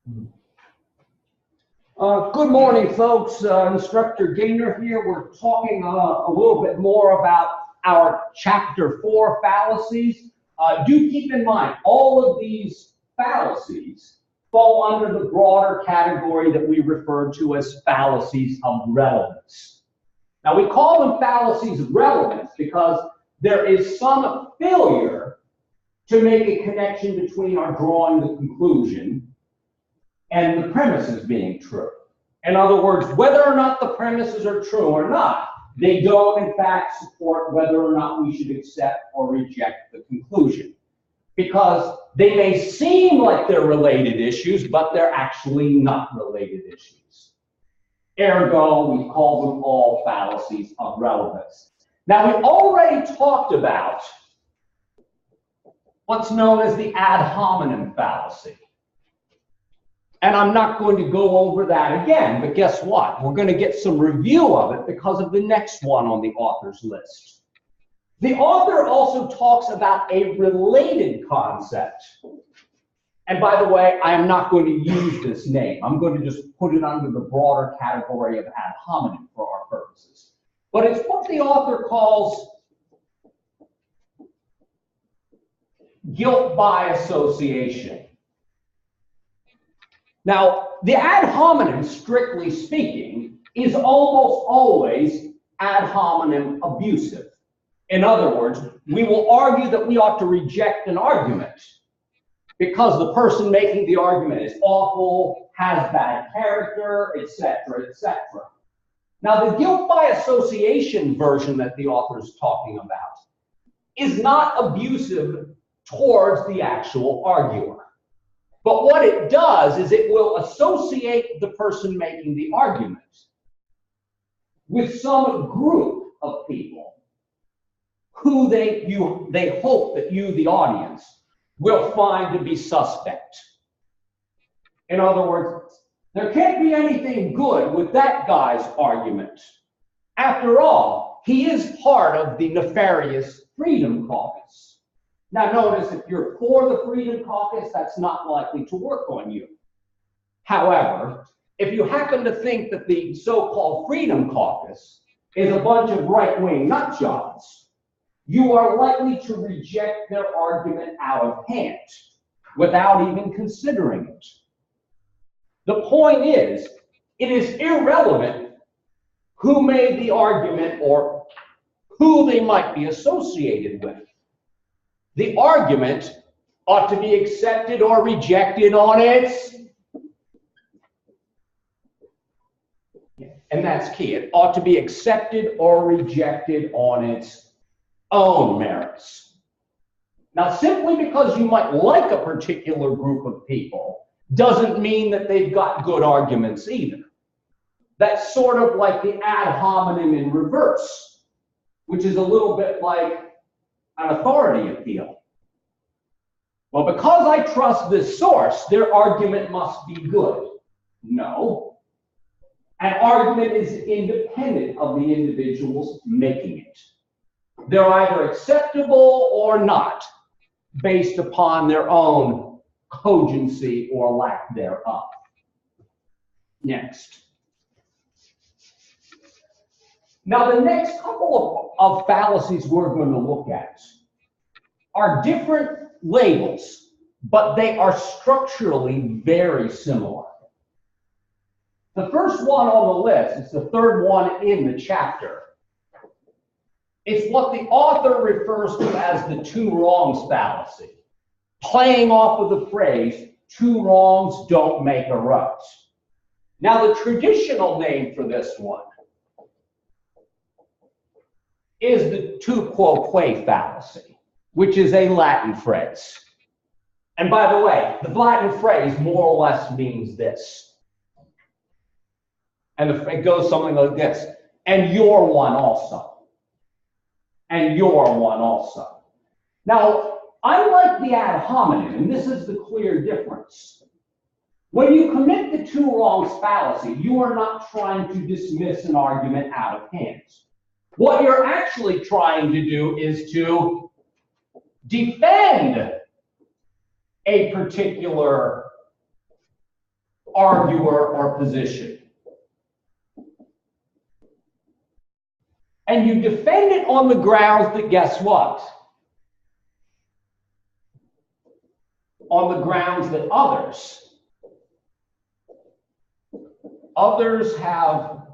Good morning, folks. Instructor Gaynor here. We're talking a little bit more about our Chapter 4 fallacies. Do keep in mind, all of these fallacies fall under the broader category that we refer to as fallacies of relevance. Now, we call them fallacies of relevance because there is some failure to make a connection between our drawing the conclusion and the premises being true. In other words, whether or not the premises are true or not, they don't in fact support whether or not we should accept or reject the conclusion. Because they may seem like they're related issues, but they're actually not related issues. Ergo, we call them all fallacies of relevance. Now, we already talked about what's known as the ad hominem fallacy. And I'm not going to go over that again, but guess what? We're going to get some review of it because of the next one on the author's list. The author also talks about a related concept. And by the way, I am not going to use this name. I'm going to just put it under the broader category of ad hominem for our purposes. But it's what the author calls guilt by association. Now, the ad hominem, strictly speaking, is almost always ad hominem abusive. In other words, we will argue that we ought to reject an argument because the person making the argument is awful, has bad character, etc., etc. Now, the guilt by association version that the author is talking about is not abusive towards the actual arguer. But what it does is it will associate the person making the argument with some group of people who they hope that you, the audience, will find to be suspect. In other words, there can't be anything good with that guy's argument. After all, he is part of the nefarious Freedom Caucus. Now notice, if you're for the Freedom Caucus, that's not likely to work on you. However, if you happen to think that the so-called Freedom Caucus is a bunch of right-wing nutjobs, you are likely to reject their argument out of hand without even considering it. The point is, it is irrelevant who made the argument or who they might be associated with. The argument ought to be accepted or rejected on its, and that's key, it ought to be accepted or rejected on its own merits. Now, simply because you might like a particular group of people doesn't mean that they've got good arguments either. That's sort of like the ad hominem in reverse, which is a little bit like an authority appeal. Well, because I trust this source, their argument must be good. No. An argument is independent of the individuals making it. They're either acceptable or not, based upon their own cogency or lack thereof. Next. Now, the next couple of fallacies we're going to look at are different labels, but they are structurally very similar. The first one on the list, it's the third one in the chapter. It's what the author refers to as the two wrongs fallacy, playing off of the phrase, two wrongs don't make a right. Now, the traditional name for this one is the tu quoque fallacy, which is a Latin phrase. And by the way, the Latin phrase more or less means this. And it goes something like this: and you're one also. And you're one also. Now, unlike the ad hominem, and this is the clear difference, when you commit the two wrongs fallacy, you are not trying to dismiss an argument out of hand. What you're actually trying to do is to defend a particular arguer or position. And you defend it on the grounds that, guess what? On the grounds that others have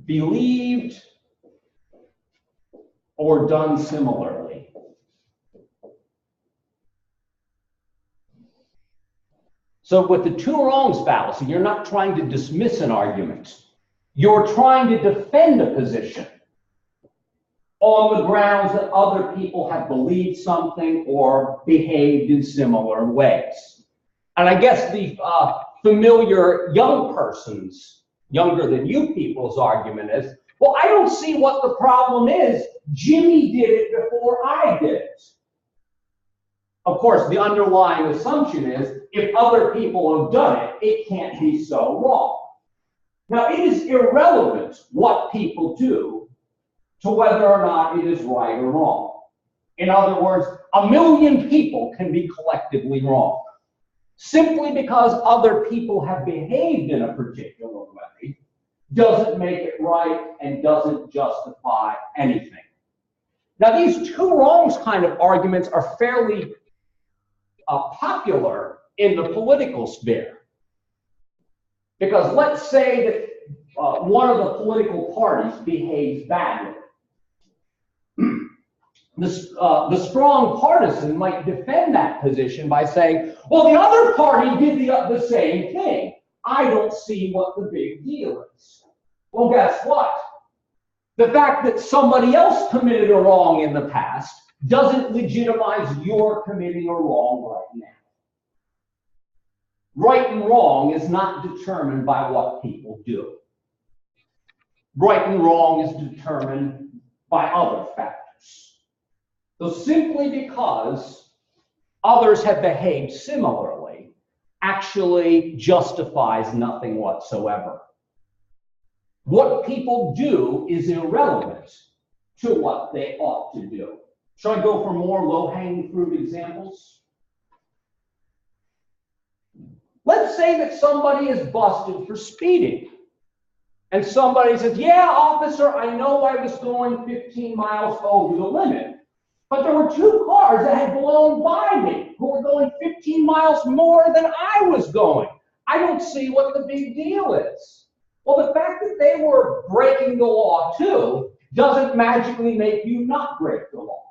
believed or done similarly. So with the two wrongs fallacy, you're not trying to dismiss an argument. You're trying to defend a position on the grounds that other people have believed something or behaved in similar ways. And I guess the familiar young person's, younger than you people's argument is, well, I don't see what the problem is. Jimmy did it before I did it. Of course, the underlying assumption is if other people have done it, it can't be so wrong. Now, it is irrelevant what people do to whether or not it is right or wrong. In other words, 1 million people can be collectively wrong. Simply because other people have behaved in a particular way doesn't make it right and doesn't justify anything. Now, these two wrongs kind of arguments are fairly popular in the political sphere. Because let's say that one of the political parties behaves badly. The strong partisan might defend that position by saying, well, the other party did the same thing. I don't see what the big deal is. Well, guess what? The fact that somebody else committed a wrong in the past doesn't legitimize your committing a wrong right now. Right and wrong is not determined by what people do. Right and wrong is determined by other factors. So simply because others have behaved similarly actually justifies nothing whatsoever. What people do is irrelevant to what they ought to do. Shall I go for more low-hanging fruit examples? Let's say that somebody is busted for speeding. And somebody says, yeah, officer, I know I was going 15 miles over the limit. But there were two cars that had blown by me who were going 15 miles more than I was going. I don't see what the big deal is. Well, the fact that they were breaking the law too doesn't magically make you not break the law.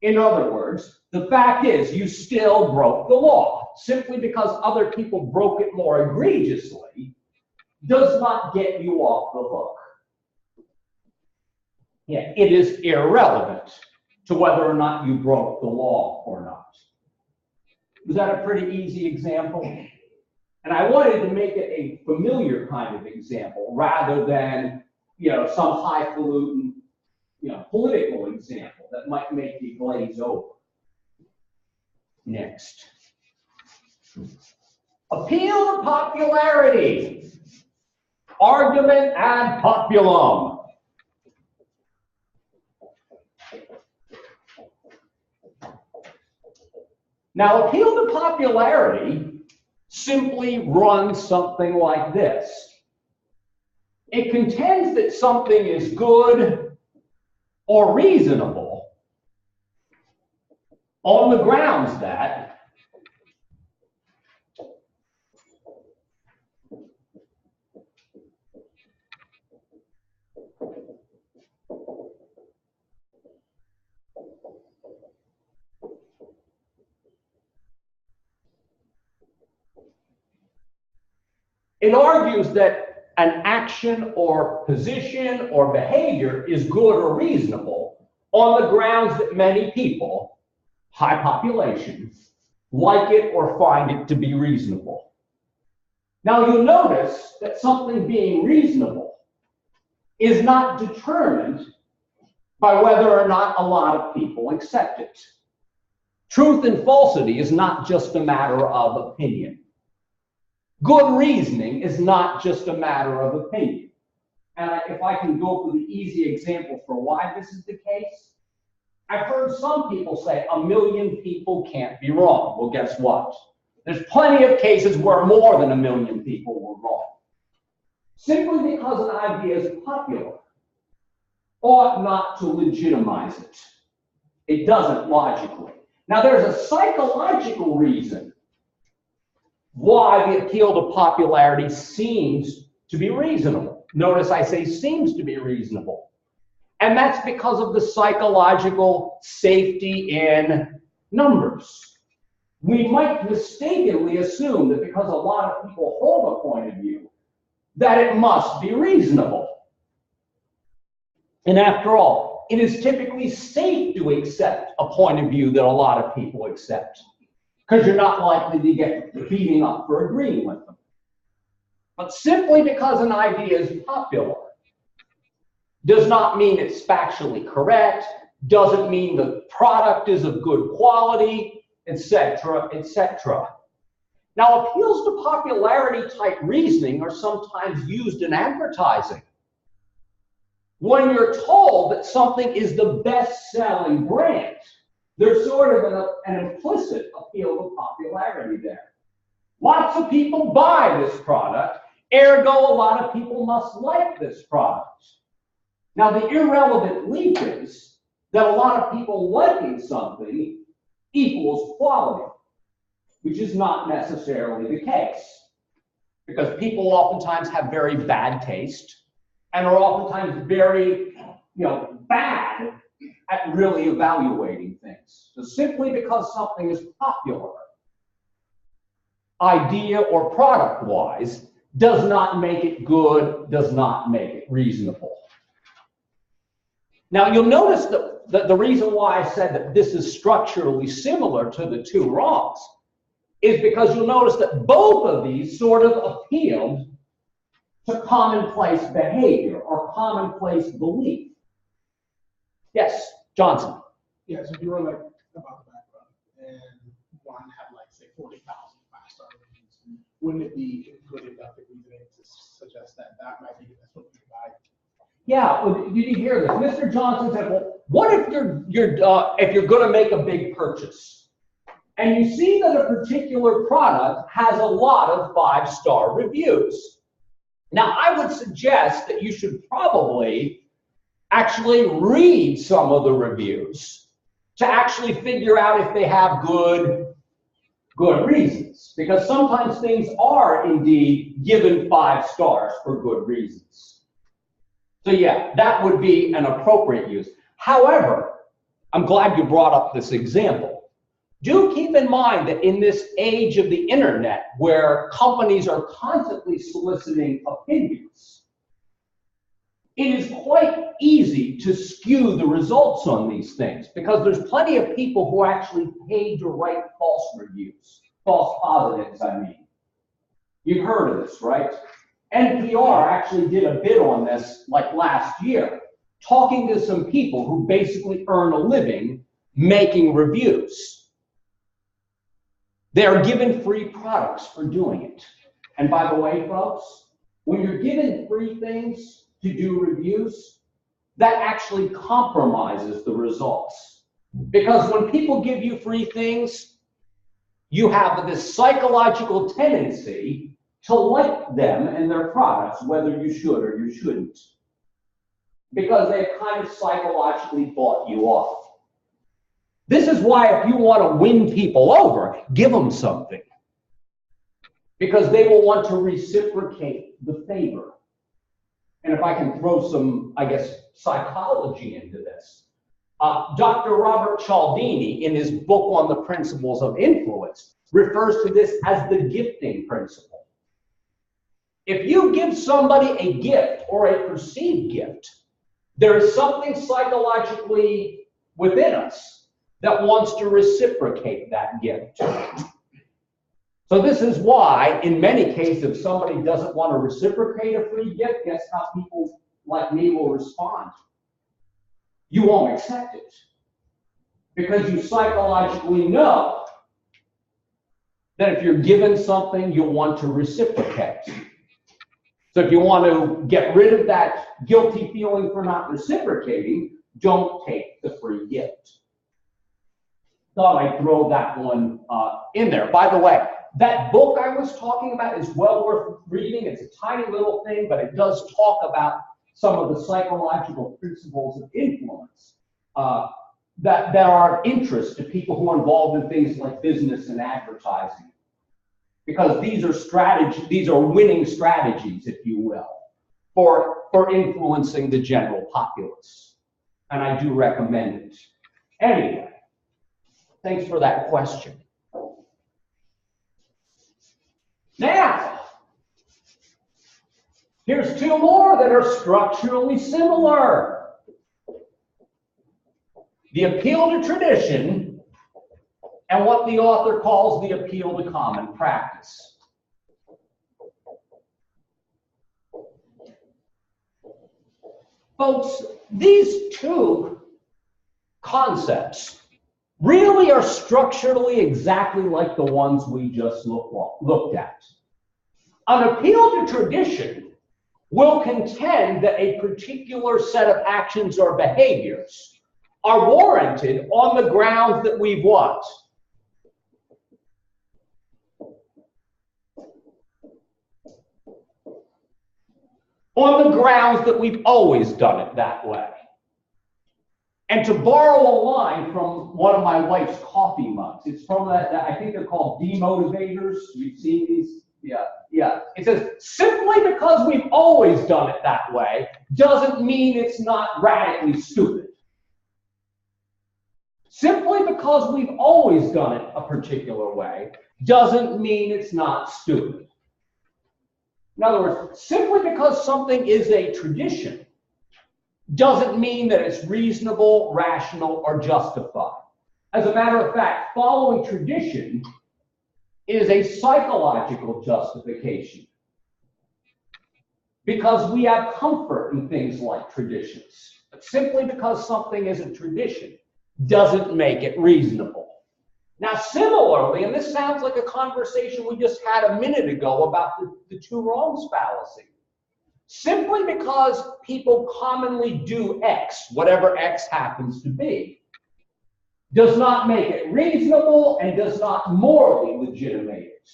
In other words, the fact is you still broke the law. Simply because other people broke it more egregiously does not get you off the hook. Yeah, it is irrelevant to whether or not you broke the law or not. Was that a pretty easy example? And I wanted to make it a familiar kind of example rather than, some highfalutin, political example that might make you glaze over. Next. Appeal to popularity. Argument ad populum. Now, appeal to popularity simply runs something like this. It contends that something is good or reasonable on the grounds that it argues that an action or position or behavior is good or reasonable on the grounds that many people, high population, like it or find it to be reasonable. Now you'll notice that something being reasonable is not determined by whether or not a lot of people accept it. Truth and falsity is not just a matter of opinion. Good reasoning is not just a matter of opinion. And if I can go for the easy example for why this is the case, I've heard some people say 1 million people can't be wrong. Well, guess what? There's plenty of cases where more than 1 million people were wrong. Simply because an idea is popular ought not to legitimize it. It doesn't logically. Now, there's a psychological reason why the appeal to popularity seems to be reasonable. Notice I say seems to be reasonable. And that's because of the psychological safety in numbers. We might mistakenly assume that because a lot of people hold a point of view, that it must be reasonable. And after all, it is typically safe to accept a point of view that a lot of people accept, because you're not likely to get beaten up for agreeing with them. But simply because an idea is popular does not mean it's factually correct, doesn't mean the product is of good quality, etc., etc. Now, appeals to popularity type reasoning are sometimes used in advertising. When you're told that something is the best-selling brand, there's sort of an implicit appeal to popularity there. Lots of people buy this product, ergo a lot of people must like this product. Now, the irrelevant leap is that a lot of people liking something equals quality, which is not necessarily the case, because people oftentimes have very bad taste and are oftentimes very, bad at really evaluating things. So simply because something is popular, idea or product-wise, does not make it good, does not make it reasonable. Now, you'll notice that the reason why I said that this is structurally similar to the two wrongs is because you'll notice that both of these sort of appealed to commonplace behavior or commonplace belief. Yes, Johnson. Yeah, so if you were like about the background and one had like say 40,000 5-star reviews, wouldn't it be good enough reasoning to suggest that that might be the best one to buy? Yeah, well, did you hear this? Mr. Johnson said, well, what if you're going to make a big purchase and you see that a particular product has a lot of 5-star reviews? Now, I would suggest that you should probably actually read some of the reviews to actually figure out if they have good reasons, because sometimes things are indeed given 5 stars for good reasons. So yeah, that would be an appropriate use. However, I'm glad you brought up this example. Do keep in mind that in this age of the internet, where companies are constantly soliciting opinions, it is quite easy to skew the results on these things, because there's plenty of people who actually paid to write false reviews, false positives, I mean. You've heard of this, right? NPR actually did a bid on this like last year, talking to some people who basically earn a living making reviews. They are given free products for doing it. And by the way, folks, when you're given free things to do reviews, that actually compromises the results. Because when people give you free things, you have this psychological tendency to like them and their products, whether you should or you shouldn't, because they've kind of psychologically bought you off. This is why if you want to win people over, give them something, because they will want to reciprocate the favor. And if I can throw some, I guess, psychology into this, Dr. Robert Cialdini, in his book on the principles of influence, refers to this as the gifting principle. If you give somebody a gift or a perceived gift, there is something psychologically within us that wants to reciprocate that gift. So this is why, in many cases, if somebody doesn't want to reciprocate a free gift, guess how people like me will respond? You won't accept it, because you psychologically know that if you're given something, you'll want to reciprocate. So if you want to get rid of that guilty feeling for not reciprocating, don't take the free gift. Thought I'd throw that one in there. By the way, That book I was talking about is well worth reading. It's a tiny little thing, but it does talk about some of the psychological principles of influence that are of interest to people who are involved in things like business and advertising. Because these are winning strategies, if you will, for influencing the general populace. And I do recommend it. Anyway, thanks for that question. Now, here's two more that are structurally similar. The appeal to tradition and what the author calls the appeal to common practice. Folks, these two concepts really are structurally exactly like the ones we just looked at. An appeal to tradition will contend that a particular set of actions or behaviors are warranted on the grounds that we've what? On the grounds that we've always done it that way. And to borrow a line from one of my wife's coffee mugs, it's from that I think they're called demotivators. You've seen these? Yeah. It says, simply because we've always done it that way doesn't mean it's not radically stupid. Simply because we've always done it a particular way doesn't mean it's not stupid. In other words, simply because something is a tradition doesn't mean that it's reasonable, rational, or justified. As a matter of fact, following tradition is a psychological justification because we have comfort in things like traditions. But simply because something is a tradition doesn't make it reasonable. Now, similarly, and this sounds like a conversation we just had a minute ago about the two wrongs fallacy. Simply because people commonly do X, whatever X happens to be, does not make it reasonable and does not morally legitimate it.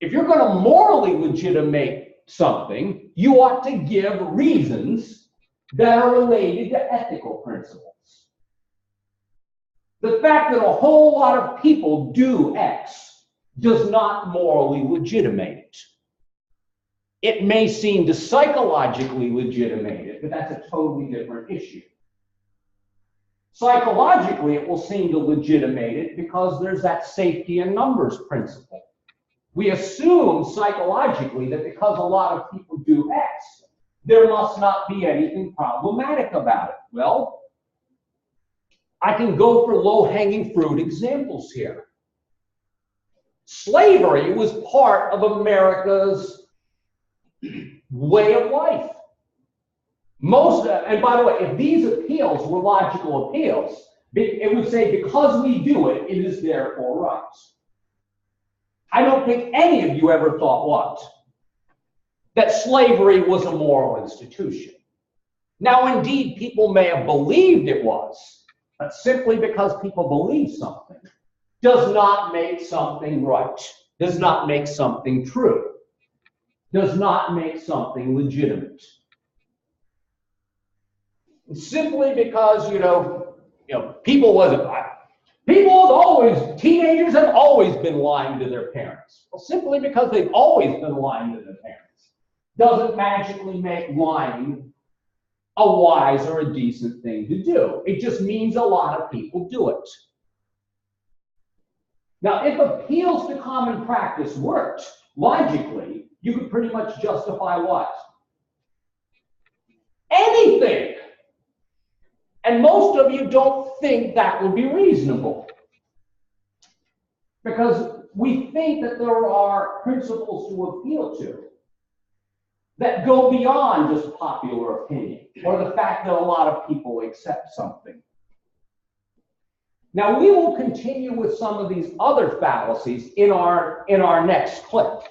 If you're going to morally legitimate something, you ought to give reasons that are related to ethical principles. The fact that a whole lot of people do X does not morally legitimate it. It may seem to psychologically legitimate it, but that's a totally different issue. Psychologically, it will seem to legitimate it because there's that safety in numbers principle. We assume psychologically that because a lot of people do X, there must not be anything problematic about it. Well, I can go for low-hanging fruit examples here. Slavery was part of America's way of life. And by the way, if these appeals were logical appeals, it would say because we do it, it is therefore right. I don't think any of you ever thought what? That slavery was a moral institution. Now, indeed, people may have believed it was, but simply because people believe something does not make something right, does not make something true, does not make something legitimate. Simply because, teenagers have always been lying to their parents. Well, simply because they've always been lying to their parents doesn't magically make lying a wise or a decent thing to do. It just means a lot of people do it. Now, if appeals to common practice worked, logically, you could pretty much justify what? Anything. And most of you don't think that would be reasonable. Because we think that there are principles to appeal to that go beyond just popular opinion or the fact that a lot of people accept something. Now, we will continue with some of these other fallacies in our next clip.